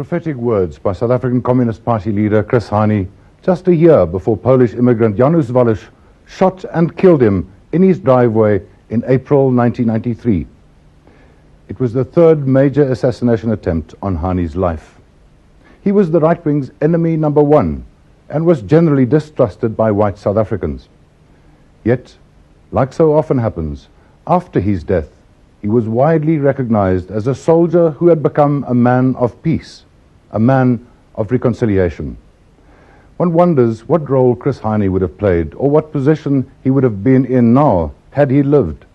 Prophetic words by South African Communist Party leader Chris Hani just a year before Polish immigrant Janusz Walus shot and killed him in his driveway in April 1993. It was the third major assassination attempt on Hani's life. He was the right wing's enemy number one and was generally distrusted by white South Africans. Yet, like so often happens, after his death, he was widely recognized as a soldier who had become a man of peace, a man of reconciliation. One wonders what role Chris Hani would have played, or what position he would have been in now had he lived.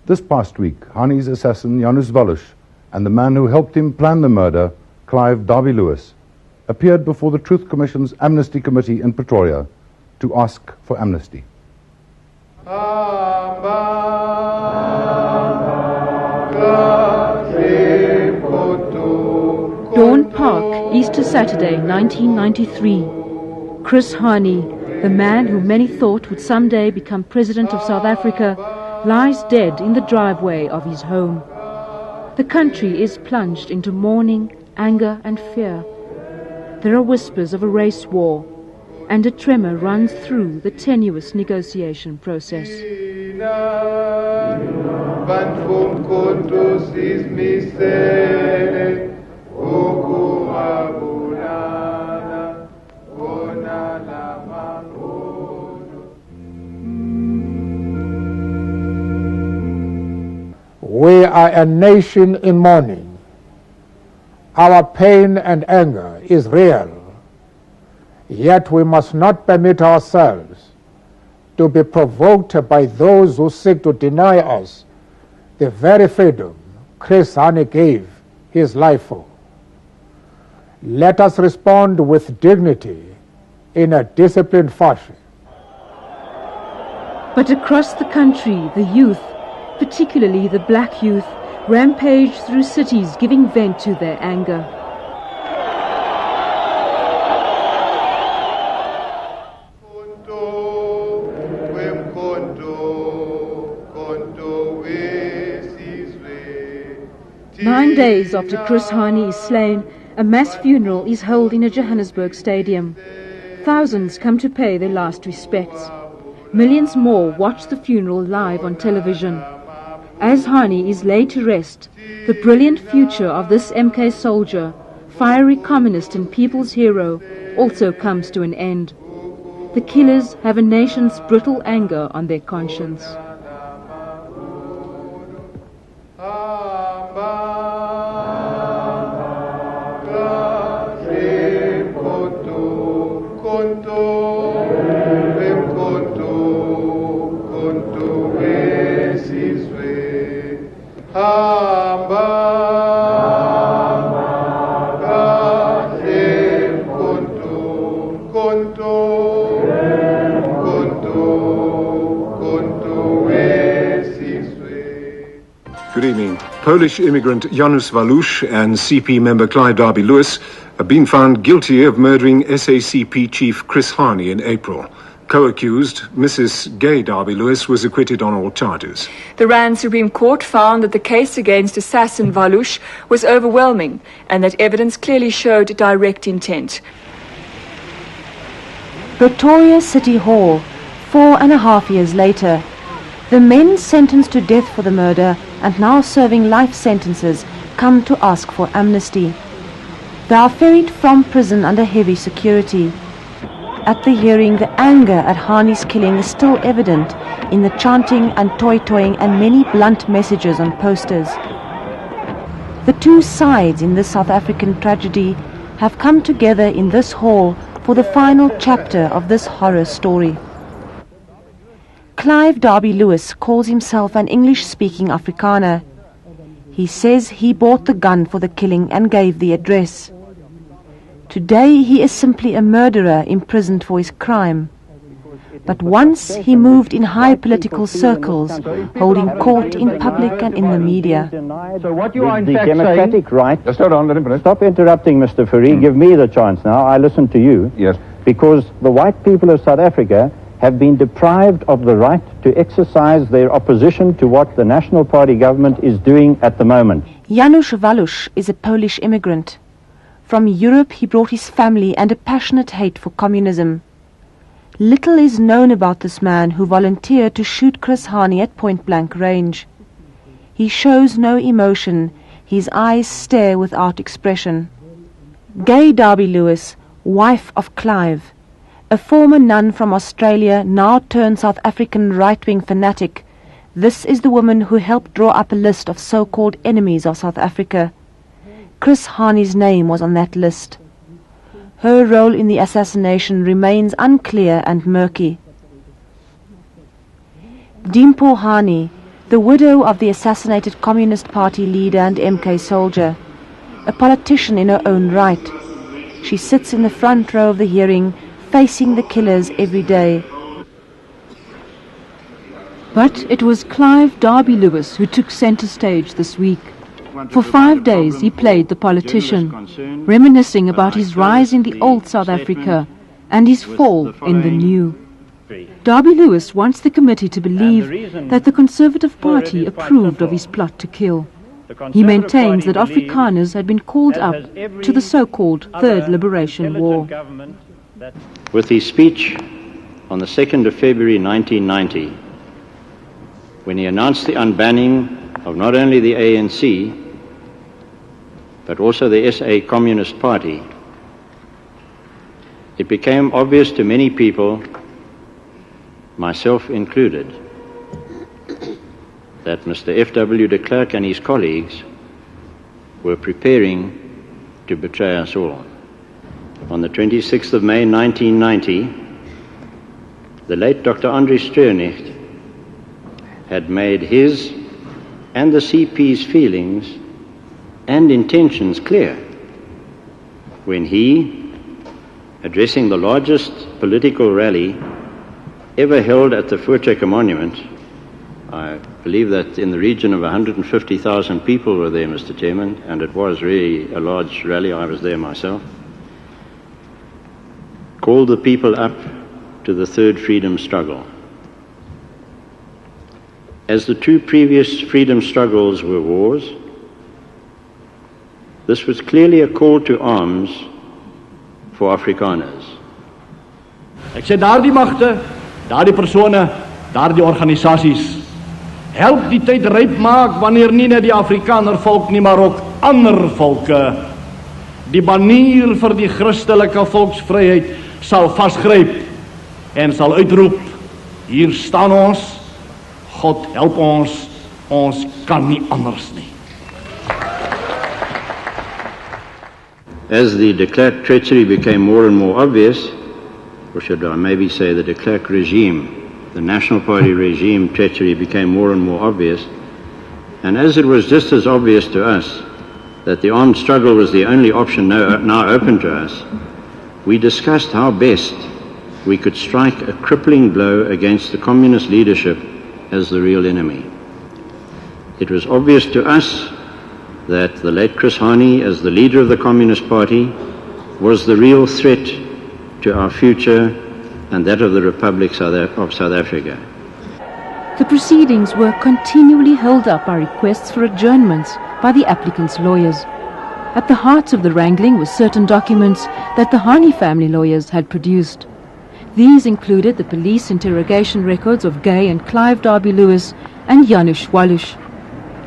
This past week, Hani's assassin Janusz Walus and the man who helped him plan the murder, Clive Derby-Lewis, appeared before the Truth Commission's Amnesty Committee in Pretoria to ask for amnesty. Dawn Park, Easter Saturday, 1993. Chris Hani, the man who many thought would someday become President of South Africa, lies dead in the driveway of his home. The country is plunged into mourning, anger and fear. There are whispers of a race war, and a tremor runs through the tenuous negotiation process. We are a nation in mourning. Our pain and anger is real. Yet we must not permit ourselves to be provoked by those who seek to deny us the very freedom Chris Hani gave his life for. Let us respond with dignity in a disciplined fashion. But across the country, the youth, particularly the black youth, rampage through cities giving vent to their anger. Nine days after Chris Hani is slain, a mass funeral is held in a Johannesburg stadium. Thousands come to pay their last respects. Millions more watch the funeral live on television. As Hani is laid to rest, the brilliant future of this MK soldier, fiery communist and people's hero, also comes to an end. The killers have a nation's brutal anger on their conscience. Good evening. Polish immigrant Janusz Walus and CP member Clive Derby-Lewis have been found guilty of murdering SACP chief Chris Hani in April. Co-accused, Mrs. Gay Derby-Lewis, was acquitted on all charges. The Rand Supreme Court found that the case against assassin Walus was overwhelming and that evidence clearly showed direct intent. Pretoria City Hall, 4.5 years later. The men sentenced to death for the murder and now serving life sentences come to ask for amnesty. They are ferried from prison under heavy security. At the hearing, the anger at Hani's killing is still evident in the chanting and toy-toying and many blunt messages on posters. The two sides in this South African tragedy have come together in this hall for the final chapter of this horror story. Clive Derby-Lewis calls himself an English-speaking Afrikaner. He says he bought the gun for the killing and gave the address. Today he is simply a murderer imprisoned for his crime. But once he moved in high political circles, holding court in public and in the media. So what you are in fact democratic right... Just hold on, let him finish. Stop interrupting, Mr. Fourie. Give me the chance now. I listen to you. Yes. Because the white people of South Africa have been deprived of the right to exercise their opposition to what the National Party government is doing at the moment. Janusz Walus is a Polish immigrant. From Europe he brought his family and a passionate hate for communism. Little is known about this man who volunteered to shoot Chris Hani at point-blank range. He shows no emotion, his eyes stare without expression. Gay Derby-Lewis, wife of Clive, a former nun from Australia, now turned South African right-wing fanatic. This is the woman who helped draw up a list of so-called enemies of South Africa. Chris Hani's name was on that list. Her role in the assassination remains unclear and murky. Dimpo Hani, the widow of the assassinated Communist Party leader and MK soldier, a politician in her own right. She sits in the front row of the hearing, facing the killers every day. But it was Clive Derby-Lewis who took centre stage this week. For 5 days he played the politician, reminiscing about his rise in the old South Africa and his fall in the new. Derby-Lewis wants the committee to believe that the Conservative Party approved of his plot to kill. He maintains that Afrikaners had been called up to the so-called Third Liberation War. With his speech on the 2nd of February 1990, when he announced the unbanning of not only the ANC, but also the SA Communist Party, it became obvious to many people, myself included, that Mr. F.W. de Klerk and his colleagues were preparing to betray us all. On the 26th of May 1990, the late Dr. Andries Streurnicht had made his and the CP's feelings and intentions clear when he, addressing the largest political rally ever held at the Voortrekker Monument, I believe that in the region of 150,000 people were there, Mr. Chairman, and it was really a large rally. I was there myself. Called the people up to the third freedom struggle. As the two previous freedom struggles were wars, this was clearly a call to arms for Afrikaners. Ek sê daardie magte, daardie persone, daardie organisasies help die tyd ryp maak wanneer nie net die Afrikaner volk nie, maar ook ander volke die banier vir die Christelike volksvryheid sal vasgryp en sal uitroep: hier staan ons, God help ons, ons kan nie anders nie. As the de Klerk treachery became more and more obvious, or should I maybe say the de Klerk regime, the National Party regime treachery became more and more obvious, and as it was just as obvious to us that the armed struggle was the only option now open to us, we discussed how best we could strike a crippling blow against the communist leadership as the real enemy. It was obvious to us that the late Chris Hani, as the leader of the Communist Party, was the real threat to our future and that of the Republic of South Africa. The proceedings were continually held up by requests for adjournments by the applicants' lawyers. At the heart of the wrangling were certain documents that the Hani family lawyers had produced. These included the police interrogation records of Gay and Clive Derby-Lewis and Janusz Walus.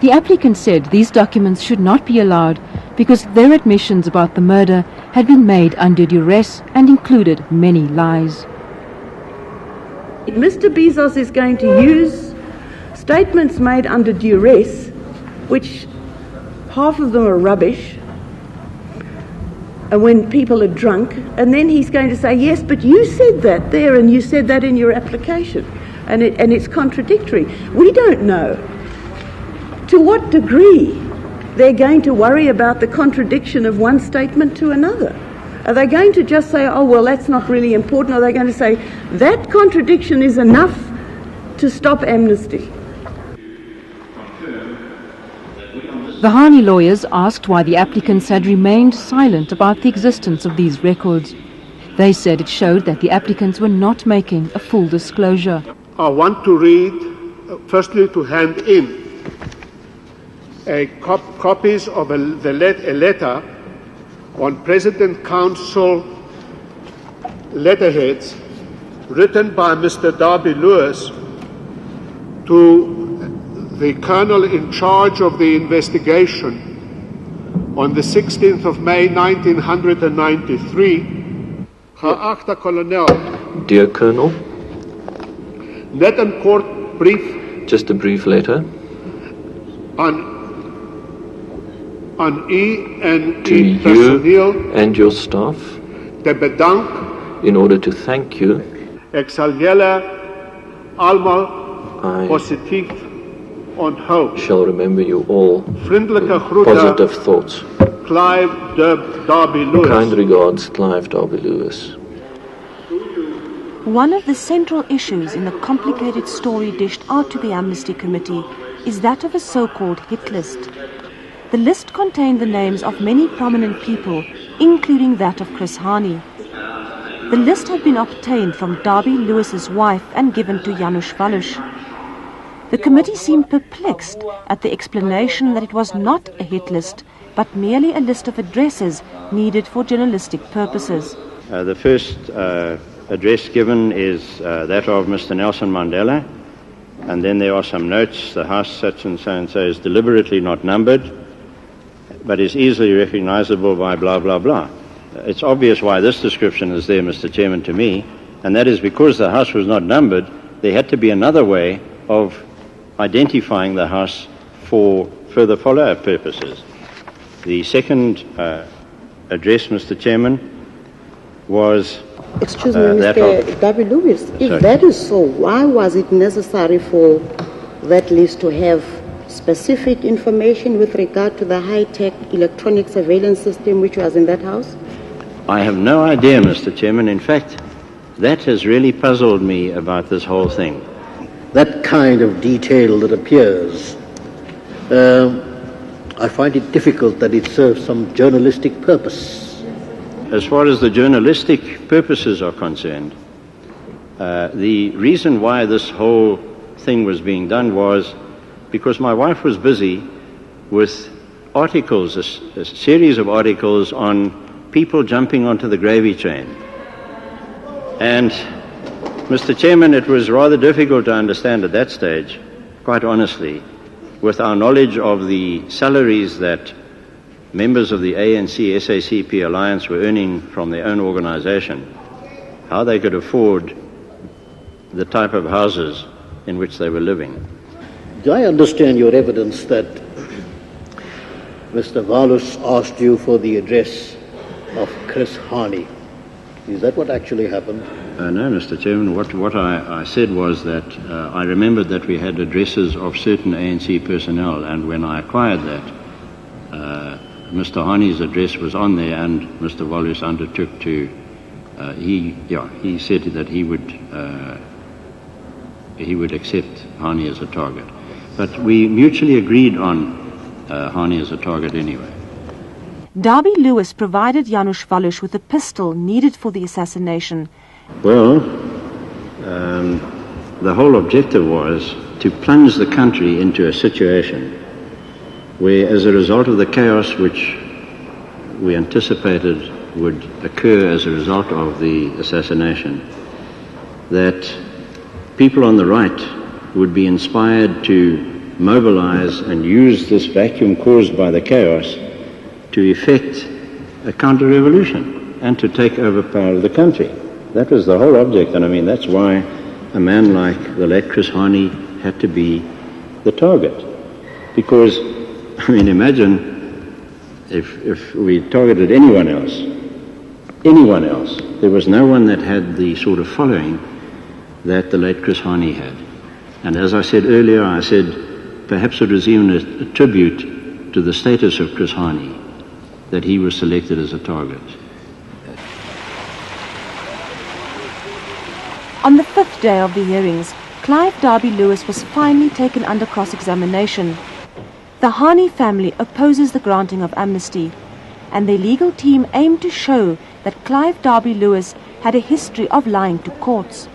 The applicants said these documents should not be allowed because their admissions about the murder had been made under duress and included many lies. Mr. Bezos is going to use statements made under duress, which half of them are rubbish, and when people are drunk, and then he's going to say, yes, but you said that there and you said that in your application, and it's contradictory. We don't know to what degree they're going to worry about the contradiction of one statement to another. Are they going to just say, oh, well, that's not really important? Or are they going to say, that contradiction is enough to stop Amnesty? The Hani lawyers asked why the applicants had remained silent about the existence of these records. They said it showed that the applicants were not making a full disclosure. I want to read, firstly, to hand in copies of a letter on President Council letterheads written by Mr. Derby-Lewis to the colonel in charge of the investigation on the 16th of May 1993, Geachte kolonel. Dear Colonel, Net een kort brief. Just a brief letter. Aan u en to uw personeel. You and your staff. Te bedank. In order to thank you. Ek sal julle almal positief onthou. Shall remember you all. Vriendelike groete. Positive thoughts. Clive Derby-Lewis. Kind regards, Clive Derby-Lewis. One of the central issues in the complicated story dished out to the Amnesty Committee is that of a so-called hit list. The list contained the names of many prominent people, including that of Chris Hani. The list had been obtained from Derby-Lewis's wife and given to Janusz Walus. The committee seemed perplexed at the explanation that it was not a hit list, but merely a list of addresses needed for journalistic purposes. The first address given is that of Mr. Nelson Mandela, and then there are some notes. The house such and so is deliberately not numbered, but is easily recognizable by blah, blah, blah. It's obvious why this description is there, Mr. Chairman, to me, and that is because the house was not numbered, there had to be another way of identifying the house for further follow-up purposes. The second address, Mr. Chairman, was... Excuse me, Mr. Derby-Lewis, if that is so, why was it necessary for that list to have specific information with regard to the high-tech electronic surveillance system which was in that house? I have no idea, Mr. Chairman. In fact, that has really puzzled me about this whole thing. That kind of detail that appears, I find it difficult that it serves some journalistic purpose. As far as the journalistic purposes are concerned, the reason why this whole thing was being done was because my wife was busy with articles, a series of articles on people jumping onto the gravy train. And, Mr. Chairman, it was rather difficult to understand at that stage, quite honestly, with our knowledge of the salaries that members of the ANC-SACP alliance were earning from their own organization, how they could afford the type of houses in which they were living. Do I understand your evidence that Mr. Walus asked you for the address of Chris Hani? Is that what actually happened? No, Mr. Chairman. What I said was that I remembered that we had addresses of certain ANC personnel, and when I acquired that, Mr. Hani's address was on there, and Mr. Walus undertook to. He said that he would accept Hani as a target, but we mutually agreed on Hani as a target anyway. Derby-Lewis provided Janusz Walus with a pistol needed for the assassination. Well, the whole objective was to plunge the country into a situation where, as a result of the chaos which we anticipated would occur as a result of the assassination, that people on the right would be inspired to mobilize and use this vacuum caused by the chaos to effect a counter-revolution and to take over power of the country. That was the whole object, and I mean, that's why a man like the late Chris Hani had to be the target. Because, I mean, imagine if we targeted anyone else, there was no one that had the sort of following that the late Chris Hani had. And as I said earlier, I said perhaps it was even a tribute to the status of Chris Hani that he was selected as a target. On the fifth day of the hearings, Clive Derby-Lewis was finally taken under cross-examination. The Hani family opposes the granting of amnesty, and their legal team aimed to show that Clive Derby-Lewis had a history of lying to courts.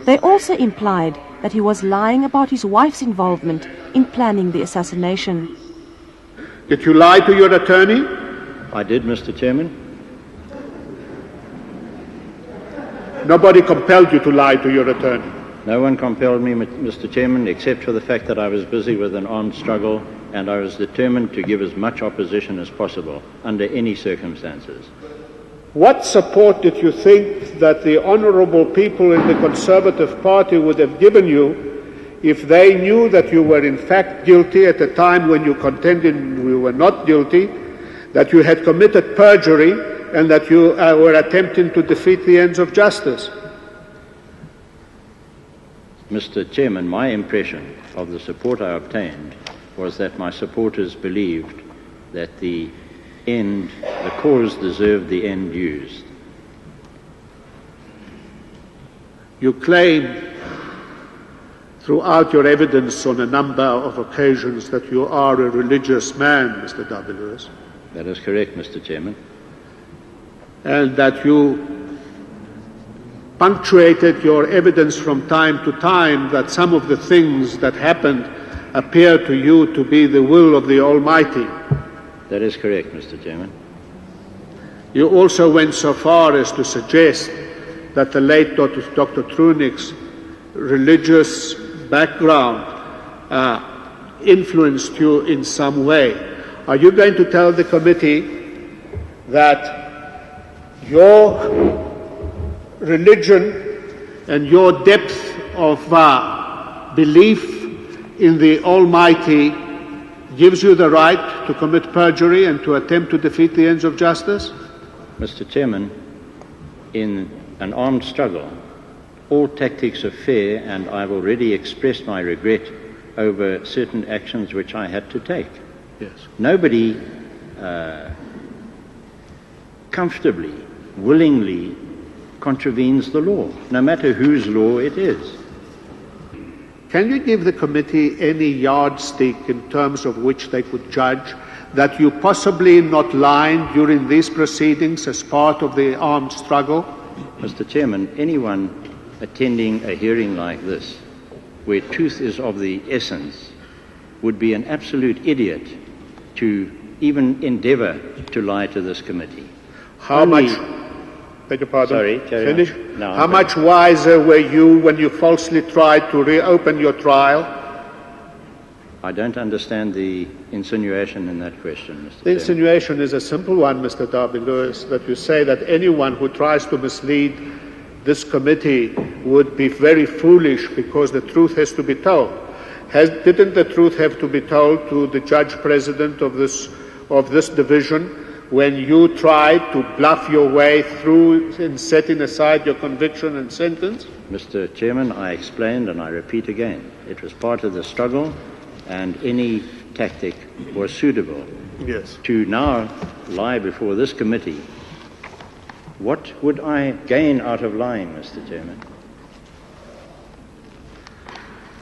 They also implied that he was lying about his wife's involvement in planning the assassination. Did you lie to your attorney? I did, Mr. Chairman. Nobody compelled you to lie to your attorney. No one compelled me, Mr. Chairman, except for the fact that I was busy with an armed struggle and I was determined to give as much opposition as possible under any circumstances. What support did you think that the honourable people in the Conservative Party would have given you if they knew that you were in fact guilty at a time when you contended you were not guilty, that you had committed perjury, and that you were attempting to defeat the ends of justice? Mr. Chairman, my impression of the support I obtained was that my supporters believed that the cause deserved the end used. You claim throughout your evidence on a number of occasions that you are a religious man, Mr. Derby-Lewis. That is correct, Mr. Chairman. And that you punctuated your evidence from time to time that some of the things that happened appear to you to be the will of the Almighty. That is correct, Mr. Chairman. You also went so far as to suggest that the late Dr. Trunick's religious background influenced you in some way. Are you going to tell the committee that your religion and your depth of belief in the Almighty gives you the right to commit perjury and to attempt to defeat the ends of justice? Mr. Chairman, in an armed struggle, all tactics are fair, and I've already expressed my regret over certain actions which I had to take. Yes. Nobody comfortably, willingly contravenes the law, no matter whose law it is. Can you give the committee any yardstick in terms of which they could judge that you possibly not lied during these proceedings as part of the armed struggle? Mr. Chairman, anyone attending a hearing like this, where truth is of the essence, would be an absolute idiot to even endeavour to lie to this committee. Beg your pardon? Sorry, finish? No, How much wiser were you when you falsely tried to reopen your trial? I don't understand the insinuation in that question, Mr. The Chairman. insinuation is a simple one, Mr. Derby-Lewis, that you say that anyone who tries to mislead this committee would be very foolish because the truth has to be told. Didn't the truth have to be told to the judge president of this division when you tried to bluff your way through in setting aside your conviction and sentence? Mr. Chairman, I explained and I repeat again, it was part of the struggle and any tactic was suitable. Yes. To now lie before this committee, what would I gain out of lying, Mr. Chairman?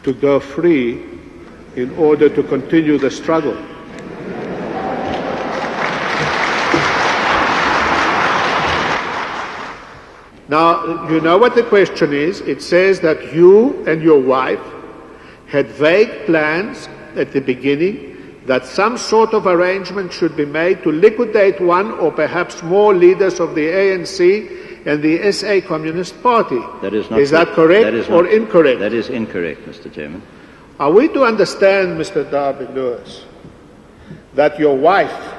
To go free in order to continue the struggle. Now, you know what the question is. It says that you and your wife had vague plans at the beginning that some sort of arrangement should be made to liquidate one or perhaps more leaders of the ANC and the SA Communist Party. That is not Is that correct that is or not, incorrect? That is incorrect, Mr. Chairman. Are we to understand, Mr. Derby-Lewis, that your wife,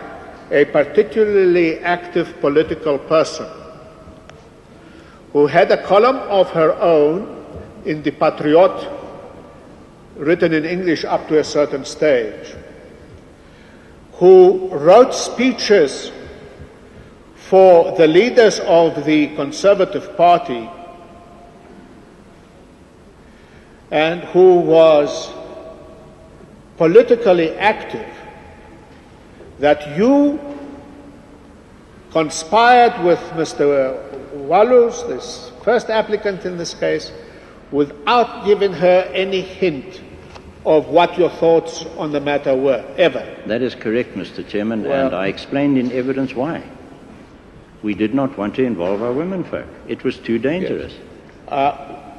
a particularly active political person, who had a column of her own in the Patriot, written in English up to a certain stage, who wrote speeches for the leaders of the Conservative Party, and who was politically active, that you conspired with Mr. Walus, this first applicant in this case, without giving her any hint of what your thoughts on the matter were, ever? That is correct, Mr. Chairman, and I explained in evidence why. We did not want to involve our womenfolk. It was too dangerous. Yes.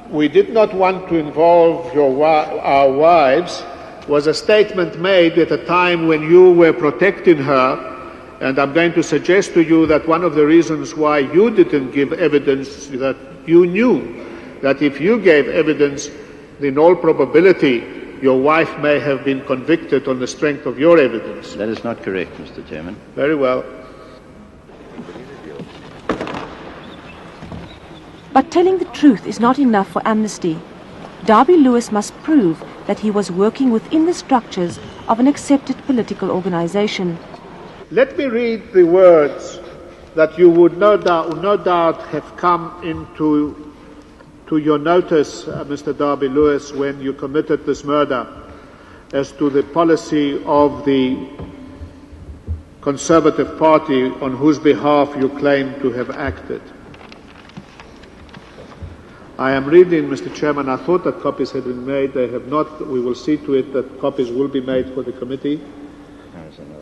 We did not want to involve our wives was a statement made at a time when you were protecting her And I'm going to suggest to you that one of the reasons why you didn't give evidence, that you knew that if you gave evidence, in all probability, your wife may have been convicted on the strength of your evidence. That is not correct, Mr. Chairman. Very well. But telling the truth is not enough for Amnesty. Derby-Lewis must prove that he was working within the structures of an accepted political organization. Let me read the words that you would no doubt have come into your notice, Mr. Derby-Lewis, when you committed this murder, as to the policy of the Conservative Party on whose behalf you claim to have acted. I am reading, Mr. Chairman, I thought that copies had been made. They have not. We will see to it that copies will be made for the committee.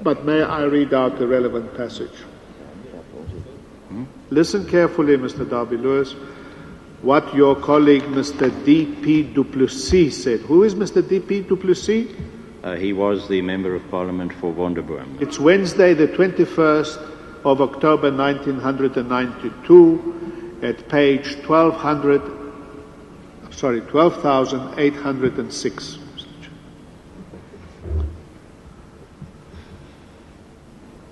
But may I read out the relevant passage? Listen carefully, Mr. Derby-Lewis, what your colleague, Mr. D.P. du Plessis, said. Who is Mr. D.P. du Plessis? He was the Member of Parliament for Wonderboom. It's Wednesday, the 21st of October, 1992, at page 12,806.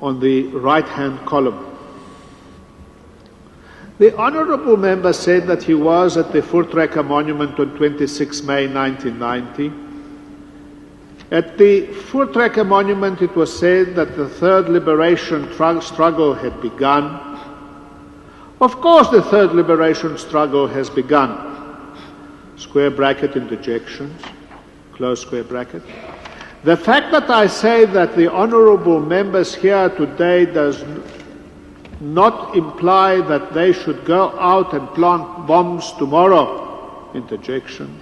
On the right-hand column. The honourable member said that he was at the Voortrekker Monument on 26 May 1990. At the Voortrekker Monument it was said that the third liberation struggle had begun. Of course the third liberation struggle has begun. Square bracket interjections, close square bracket. The fact that I say that the honourable members here today does not imply that they should go out and plant bombs tomorrow, interjections.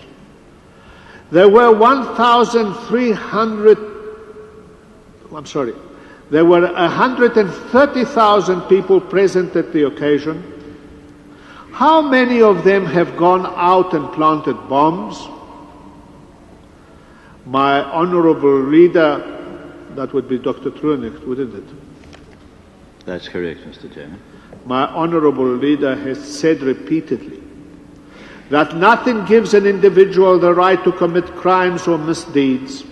There were 130,000 people present at the occasion. How many of them have gone out and planted bombs? My honourable reader, that would be Dr. Truenig, wouldn't it? That's correct, Mr. Chairman. My honourable leader has said repeatedly that nothing gives an individual the right to commit crimes or misdeeds.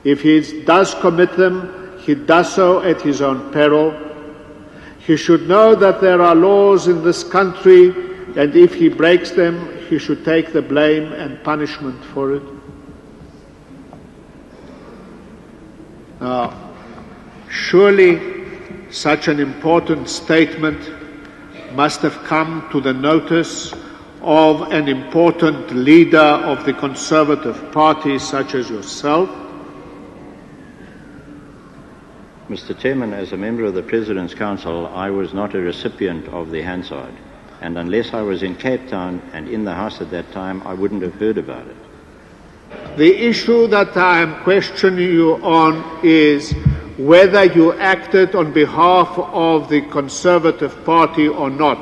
If he does commit them, he does so at his own peril. He should know that there are laws in this country, and if he breaks them, he should take the blame and punishment for it. Now, surely such an important statement must have come to the notice of an important leader of the Conservative Party such as yourself? Mr. Chairman, as a member of the President's Council, I was not a recipient of the Hansard, and unless I was in Cape Town and in the House at that time, I wouldn't have heard about it. The issue that I am questioning you on is whether you acted on behalf of the Conservative Party or not.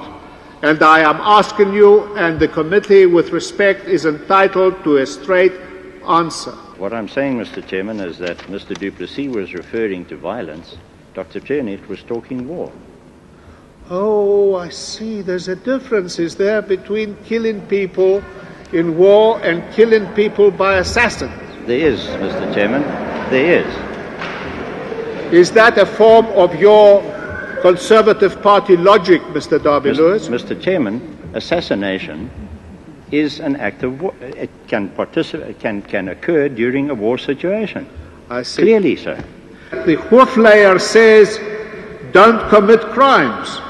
And I am asking you, and the committee with respect is entitled to a straight answer. What I'm saying, Mr. Chairman, is that Mr. du Plessis was referring to violence. Dr. Chernet was talking war. Oh, I see. There's a difference, is there, between killing people in war and killing people by assassins? There is, Mr. Chairman. There is. Is that a form of your Conservative Party logic, Mr. Derby-Lewis? Mr. Chairman, assassination is an act of war. It can occur during a war situation. I see. Clearly, sir. The Hoofleier says, don't commit crimes.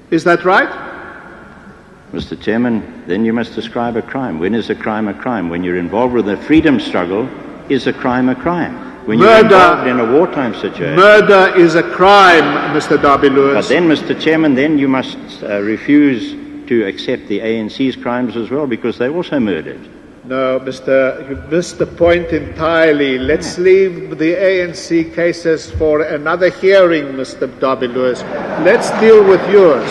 Is that right? Mr. Chairman, then you must describe a crime. When is a crime a crime? When you're involved with a freedom struggle, is a crime a crime? When you're involved in a wartime situation. Murder is a crime, Mr. Derby-Lewis. But then, Mr. Chairman, then you must refuse to accept the ANC's crimes as well, because they also murdered. No, you missed the point entirely. Let's leave the ANC cases for another hearing, Mr. Derby-Lewis. Let's deal with yours.